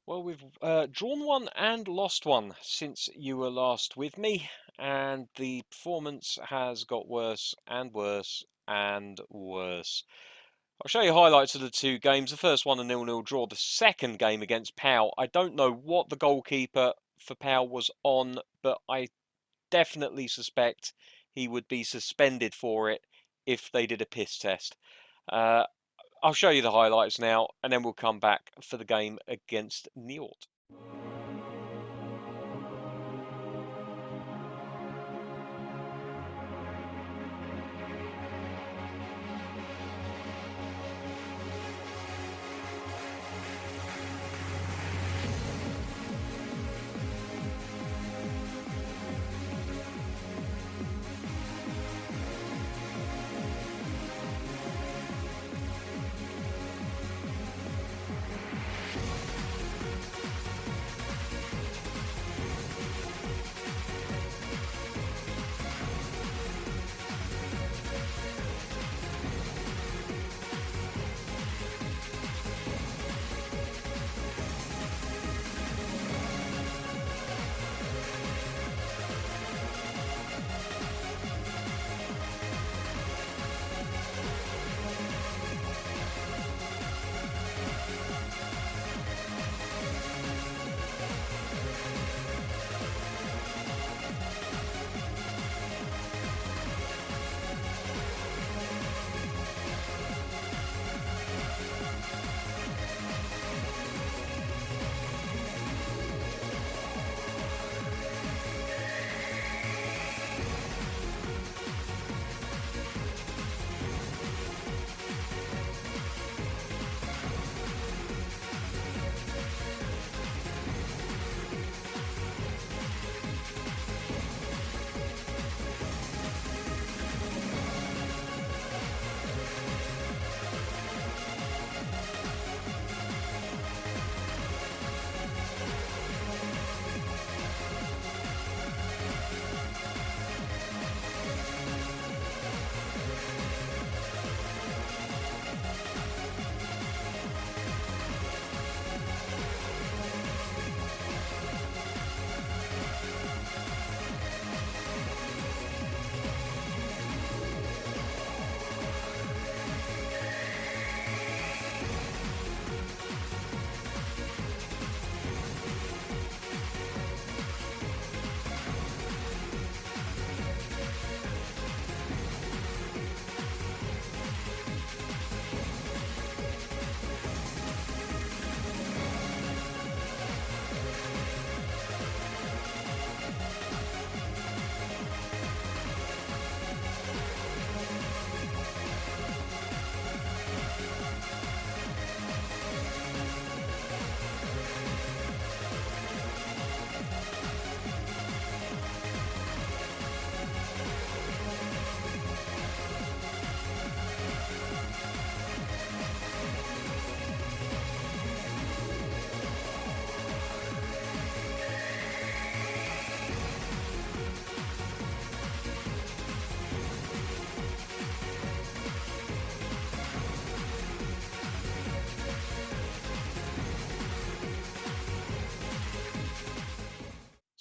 Well, we've drawn one and lost one since you were last with me, and the performance has got worse and worse and worse. I'll show you highlights of the two games. The first one, a 0-0 draw. The second game against Pau, I don't know what the goalkeeper for Pau was on, but I definitely suspect he would be suspended for it if they did a piss test. Uh, I'll show you the highlights now, and then we'll come back for the game against Niort.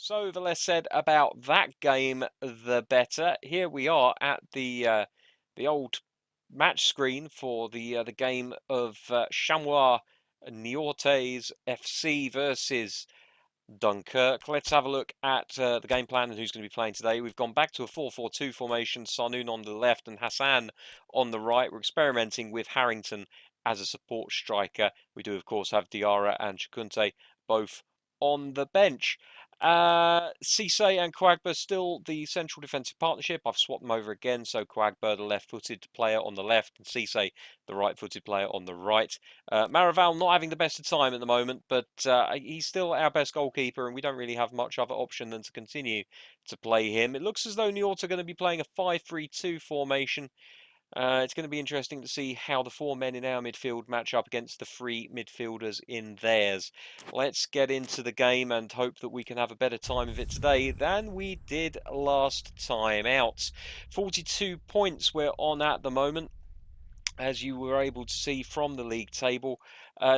So the less said about that game, the better. Here we are at the old match screen for the game of Chamois Niortes FC versus Dunkirk. Let's have a look at the game plan and who's going to be playing today. We've gone back to a 4-4-2 formation. Sarnoun on the left and Hassan on the right. We're experimenting with Harrington as a support striker. We do, of course, have Diarra and Chakunte both on the bench. Cisse and Quagba still the central defensive partnership. I've swapped them over again, so Quagba, the left-footed player on the left, and Cisse, the right-footed player on the right. Maraval not having the best of time at the moment, but he's still our best goalkeeper, and we don't really have much other option than to continue to play him. It looks as though Niort are going to be playing a 5-3-2 formation. It's going to be interesting to see how the four men in our midfield match up against the three midfielders in theirs. Let's get into the game and hope that we can have a better time of it today than we did last time out. 42 points we're on at the moment. as you were able to see from the league table.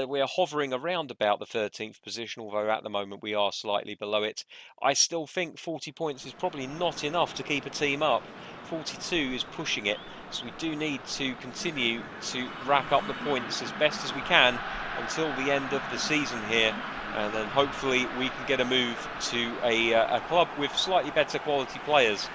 We are hovering around about the 13th position, although at the moment we are slightly below it. I still think 40 points is probably not enough to keep a team up. 42 is pushing it, so we do need to continue to rack up the points as best as we can until the end of the season here, and then hopefully we can get a move to a club with slightly better quality players.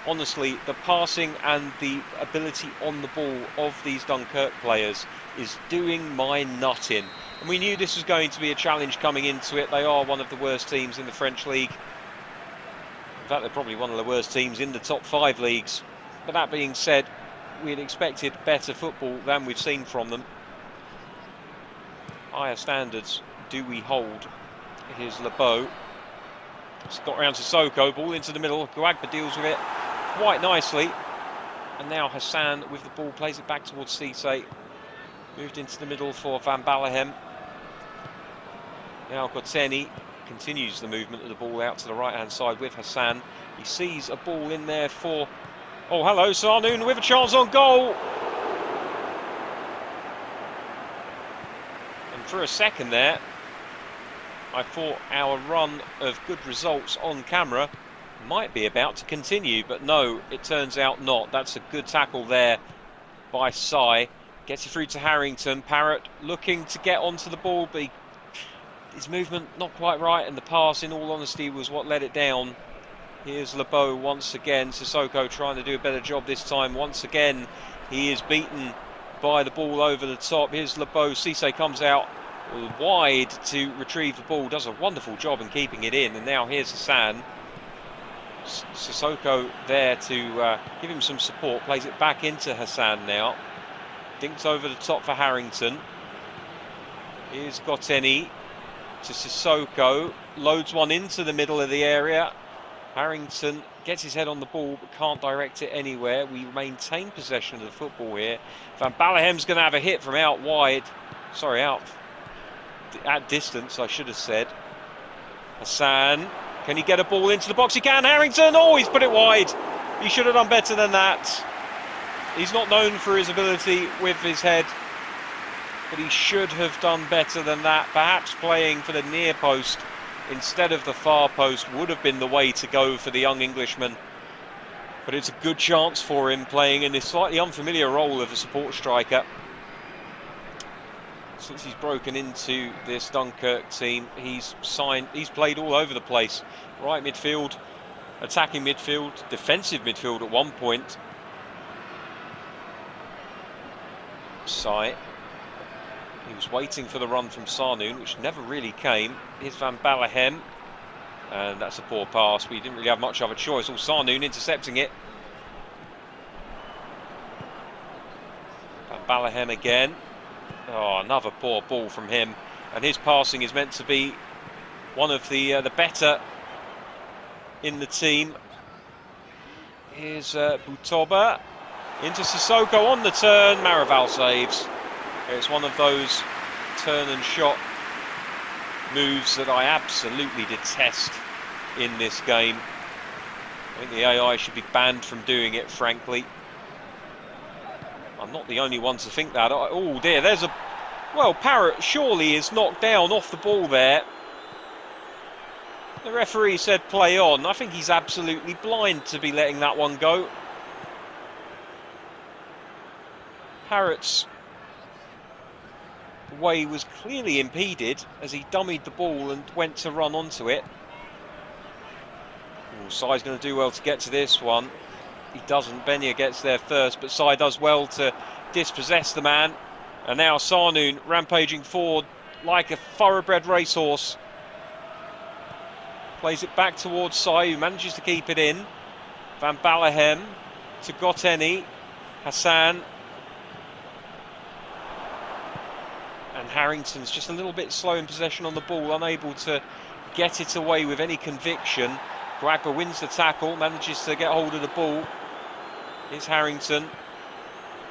Honestly, the passing and the ability on the ball of these Dunkirk players is doing my nut in. And we knew this was going to be a challenge coming into it. They are one of the worst teams in the French league. In fact, they're probably one of the worst teams in the top 5 leagues. But that being said, we had expected better football than we've seen from them. Higher standards do we hold. Here's Lebeau. It's got around to Sissoko, ball into the middle. Guagba deals with it quite nicely, and now Hassan with the ball plays it back towards Cisse. Moved into the middle for Van Balahem. Now Goteni continues the movement of the ball out to the right hand side with Hassan. He sees a ball in there for, oh hello, Sarnoon with a chance on goal, and for a second there I thought our run of good results on camera might be about to continue, but no, it turns out not. That's a good tackle there by Sai. Gets it through to Harrington. Parrott looking to get onto the ball, but his movement not quite right, and the pass, in all honesty, was what let it down. Here's Lebeau once again. Sissoko trying to do a better job this time. Once again, he is beaten by the ball over the top. Here's Lebeau. Cisse comes out wide to retrieve the ball. Does a wonderful job in keeping it in. And now here's Hassan. Sissoko there to give him some support. Plays it back into Hassan now. Dinks over the top for Harrington. Here's Goteni to Sissoko. Loads one into the middle of the area. Harrington gets his head on the ball but can't direct it anywhere. We maintain possession of the football here. Van Balahem's going to have a hit from out wide. Sorry, out at distance, I should have said. Hassan. Can he get a ball into the box? He can. Harrington. Oh, he's put it wide. He should have done better than that. He's not known for his ability with his head, but he should have done better than that. Perhaps playing for the near post instead of the far post would have been the way to go for the young Englishman. But it's a good chance for him playing in this slightly unfamiliar role of a support striker. Since he's broken into this Dunkirk team, he's played all over the place. Right midfield, attacking midfield, defensive midfield at one point. Sai. He was waiting for the run from Sarnoon, which never really came. Here's Van Balahem. And that's a poor pass. We didn't really have much of a choice. All Sarnoon intercepting it. Van Balahem again. Oh, another poor ball from him, and his passing is meant to be one of the better in the team. Here's Butoba into Sissoko on the turn. Maraval saves. It's one of those turn and shot moves that I absolutely detest in this game. I think the AI should be banned from doing it, frankly. I'm not the only one to think that. Oh dear, there's a... Well, Parrott surely is knocked down off the ball there. The referee said play on. I think he's absolutely blind to be letting that one go. Parrott's way was clearly impeded as he dummied the ball and went to run onto it. Sai's going to do well to get to this one. He doesn't. Benya gets there first, but Sai does well to dispossess the man. And now Sarnoon rampaging forward like a thoroughbred racehorse. Plays it back towards Sai, who manages to keep it in. Van Balahem to Goteni. Hassan. And Harrington's just a little bit slow in possession on the ball, unable to get it away with any conviction. Guagba wins the tackle, manages to get hold of the ball. Here's Harrington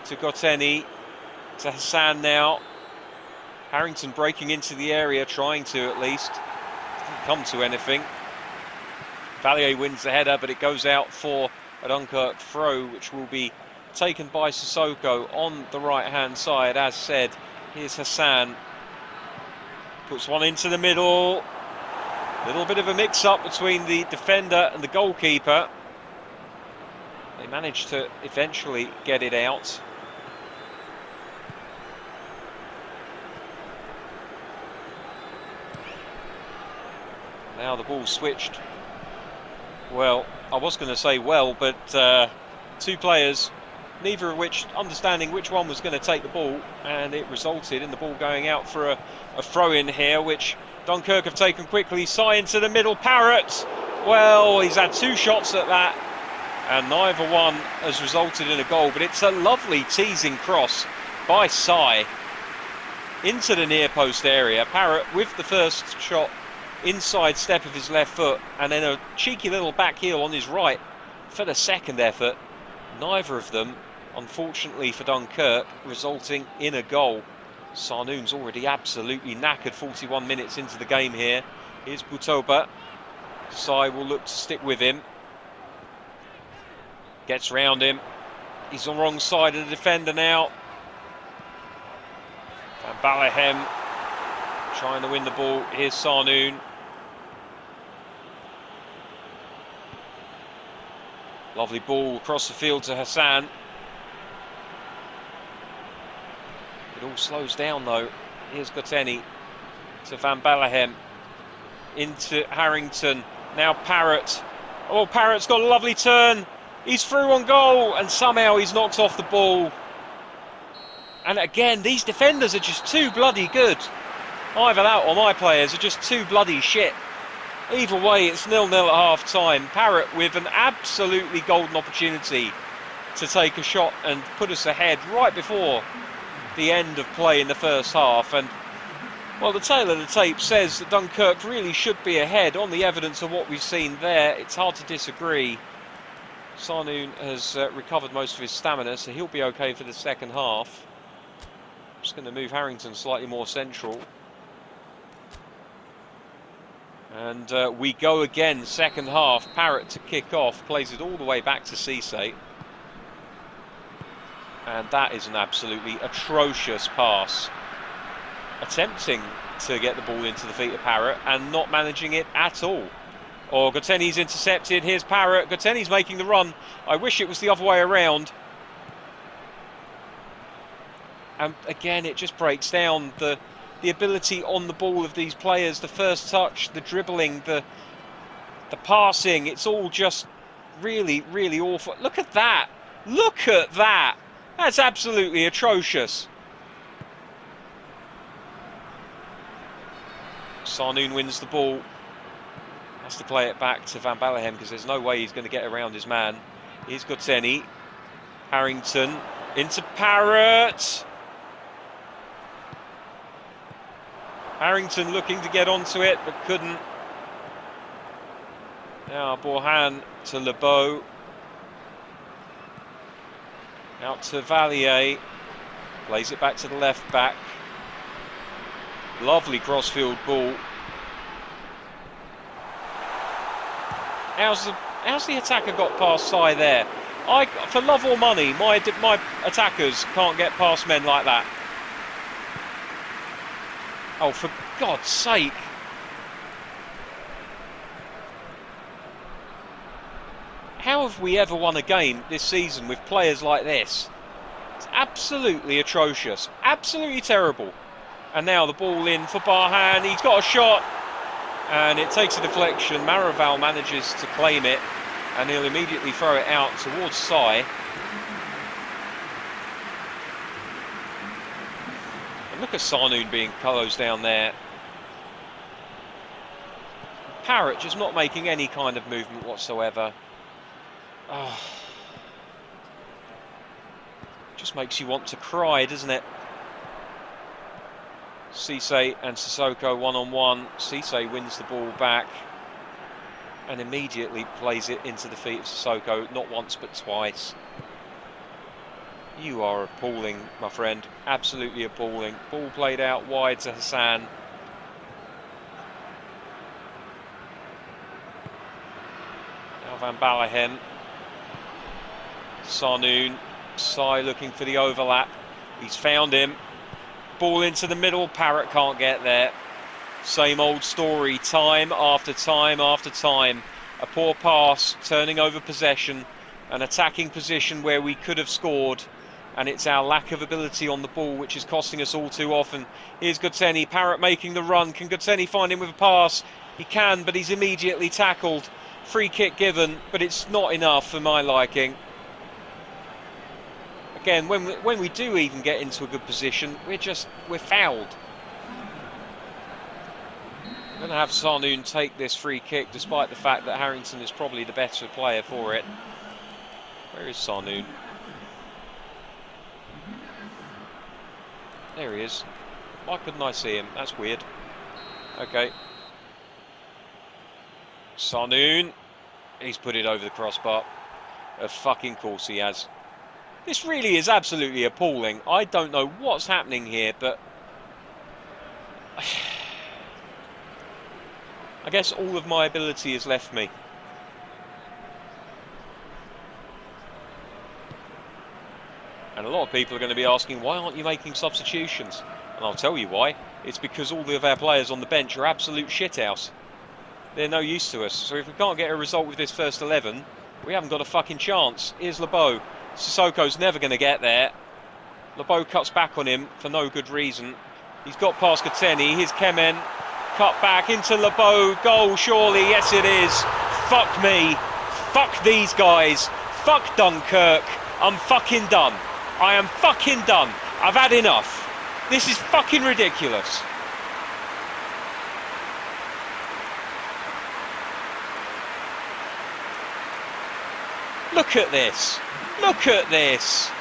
to Goteni, to Hassan now. Harrington breaking into the area, trying to at least. Didn't come to anything. Valier wins the header, but it goes out for a Dunkirk throw, which will be taken by Sissoko on the right-hand side. As said, here's Hassan. Puts one into the middle. Little bit of a mix-up between the defender and the goalkeeper. They managed to eventually get it out. Now the ball switched. Well, I was going to say well, but two players, neither of which understanding which one was going to take the ball, and it resulted in the ball going out for a throw-in here, which Dunkirk have taken quickly. Sai into the middle, Parrott. Well, he's had two shots at that, and neither one has resulted in a goal, but it's a lovely teasing cross by Sai into the near post area. Parrott with the first shot inside step of his left foot, and then a cheeky little back heel on his right for the second effort. Neither of them, unfortunately for Dunkirk, resulting in a goal. Sarnoon's already absolutely knackered 41 minutes into the game here. Here's Butoba. Sai will look to stick with him. Gets round him. He's on the wrong side of the defender now. Van Balahem trying to win the ball. Here's Sarnoon. Lovely ball across the field to Hassan. It all slows down though. Here's Goteni to Van Balahem. Into Harrington. Now Parrott. Oh, Parrott's got a lovely turn. He's through on goal, and somehow he's knocked off the ball. And again, these defenders are just too bloody good. Either that or my players are just too bloody shit. Either way, it's 0-0 at half time. Parrott with an absolutely golden opportunity to take a shot and put us ahead right before the end of play in the first half. And, well, the tale of the tape says that Dunkirk really should be ahead. On the evidence of what we've seen there, it's hard to disagree. Sarnoon has recovered most of his stamina, so he'll be okay for the second half. Just going to move Harrington slightly more central. And we go again, second half. Parrott to kick off, plays it all the way back to Cisse. And that is an absolutely atrocious pass. Attempting to get the ball into the feet of Parrott and not managing it at all. Or Goteni's intercepted. Here's Parrott. Goteni's making the run. I wish it was the other way around. And again, it just breaks down the ability on the ball of these players. The first touch, the dribbling, the passing. It's all just really, really awful. Look at that. Look at that. That's absolutely atrocious. Sarnoon wins the ball. Has to play it back to Van Balahem because there's no way he's going to get around his man. Here's Goteni. Harrington into Parrott. Harrington looking to get onto it but couldn't. Now Borhan to Lebeau. Out to Valier. Plays it back to the left back. Lovely crossfield ball. How's the attacker got past Sai there? For love or money, my attackers can't get past men like that. Oh, for God's sake. How have we ever won a game this season with players like this? It's absolutely atrocious. Absolutely terrible. And now the ball in for Barhan. He's got a shot. And it takes a deflection. Maraval manages to claim it. And he'll immediately throw it out towards Sai. And look at Sarnoon being closed down there. Parrott just not making any kind of movement whatsoever. Oh. Just makes you want to cry, doesn't it? Cisse and Sissoko one-on-one. Cisse wins the ball back and immediately plays it into the feet of Sissoko, not once but twice. You are appalling, my friend. Absolutely appalling. Ball played out wide to Hassan. Now Van Balahem. Sarnoon. Sai looking for the overlap. He's found him. Ball into the middle. Parrott can't get there. Same old story, time after time after time. A poor pass, turning over possession, an attacking position where we could have scored, and it's our lack of ability on the ball which is costing us all too often. Here's Gutteni, Parrott making the run. Can Gutteni find him with a pass? He can, but he's immediately tackled. Free kick given, but it's not enough for my liking. Again, when we do even get into a good position, we're fouled. I'm going to have Sarnoon take this free kick, despite the fact that Harrington is probably the better player for it. Where is Sarnoon? There he is. Why couldn't I see him? That's weird. Okay. Sarnoon. He's put it over the crossbar. Of fucking course he has. This really is absolutely appalling. I don't know what's happening here, but I guess all of my ability has left me. And a lot of people are going to be asking, why aren't you making substitutions? And I'll tell you why. It's because all of our players on the bench are absolute shithouse. They're no use to us. So if we can't get a result with this first 11, we haven't got a fucking chance. Here's Lebeau. Sissoko's never going to get there. Lebeau cuts back on him for no good reason. He's got past Gutteni. Here's Kemen. Cut back into Lebeau. Goal, surely. Yes, it is. Fuck me. Fuck these guys. Fuck Dunkirk. I'm fucking done. I am fucking done. I've had enough. This is fucking ridiculous. Look at this. Look at this.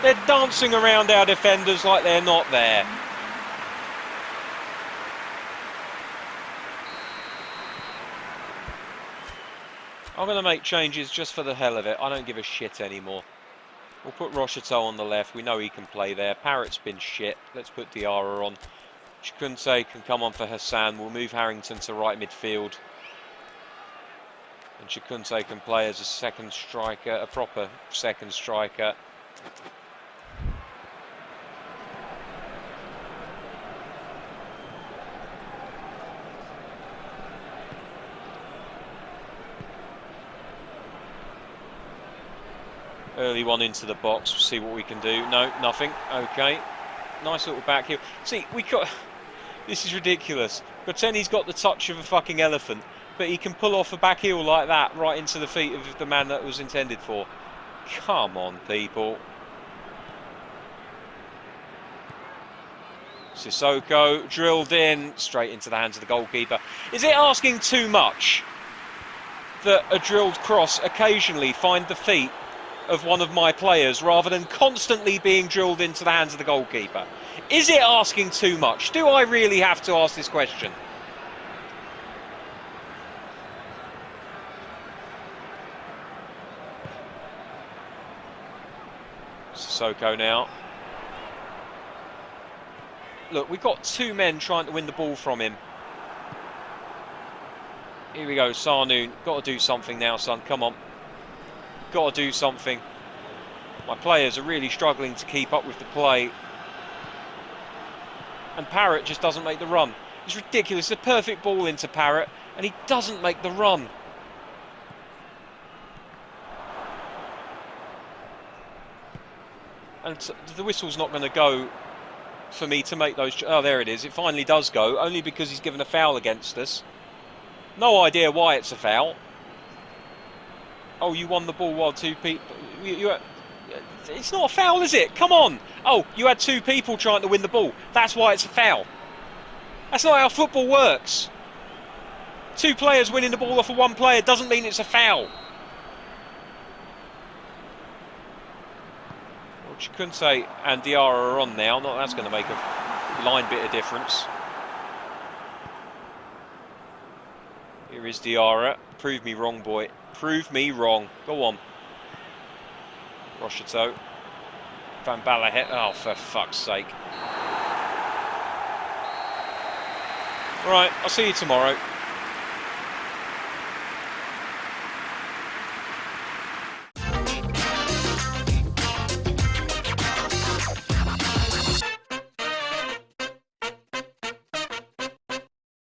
They're dancing around our defenders like they're not there. I'm going to make changes just for the hell of it. I don't give a shit anymore. We'll put Rocheteau on the left. We know he can play there. Parrott's been shit. Let's put Diarra on. Chikunte can come on for Hassan. We'll move Harrington to right midfield. And Chikunte can play as a second striker, a proper second striker. Early one into the box. We'll see what we can do. No, nothing. Okay. Nice little back heel. See, we got... This is ridiculous. Gutteni's got the touch of a fucking elephant, but he can pull off a back heel like that right into the feet of the man that was intended for. Come on, people. Sissoko drilled in, straight into the hands of the goalkeeper. Is it asking too much that a drilled cross occasionally find the feet of one of my players rather than constantly being drilled into the hands of the goalkeeper? Is it asking too much? Do I really have to ask this question? Sissoko now. Look, we've got two men trying to win the ball from him. Here we go, Sarnoon. Got to do something now, son. Come on. Got to do something. My players are really struggling to keep up with the play. And Parrott just doesn't make the run. It's ridiculous. It's a perfect ball into Parrott, and he doesn't make the run. And the whistle's not going to go for me to make those... Oh, there it is. It finally does go, only because he's given a foul against us. No idea why it's a foul. Oh, you won the ball while two people... It's not a foul, is it? Come on. Oh, you had two people trying to win the ball. That's why it's a foul. That's not how football works. Two players winning the ball off of one player doesn't mean it's a foul. Well, Chikunte and Diarra are on now. That's going to make a line bit of difference. Here is Diarra. Prove me wrong, boy. Prove me wrong. Go on. Rocheteau. Van Ballahet. Oh, for fuck's sake. Right, I'll see you tomorrow.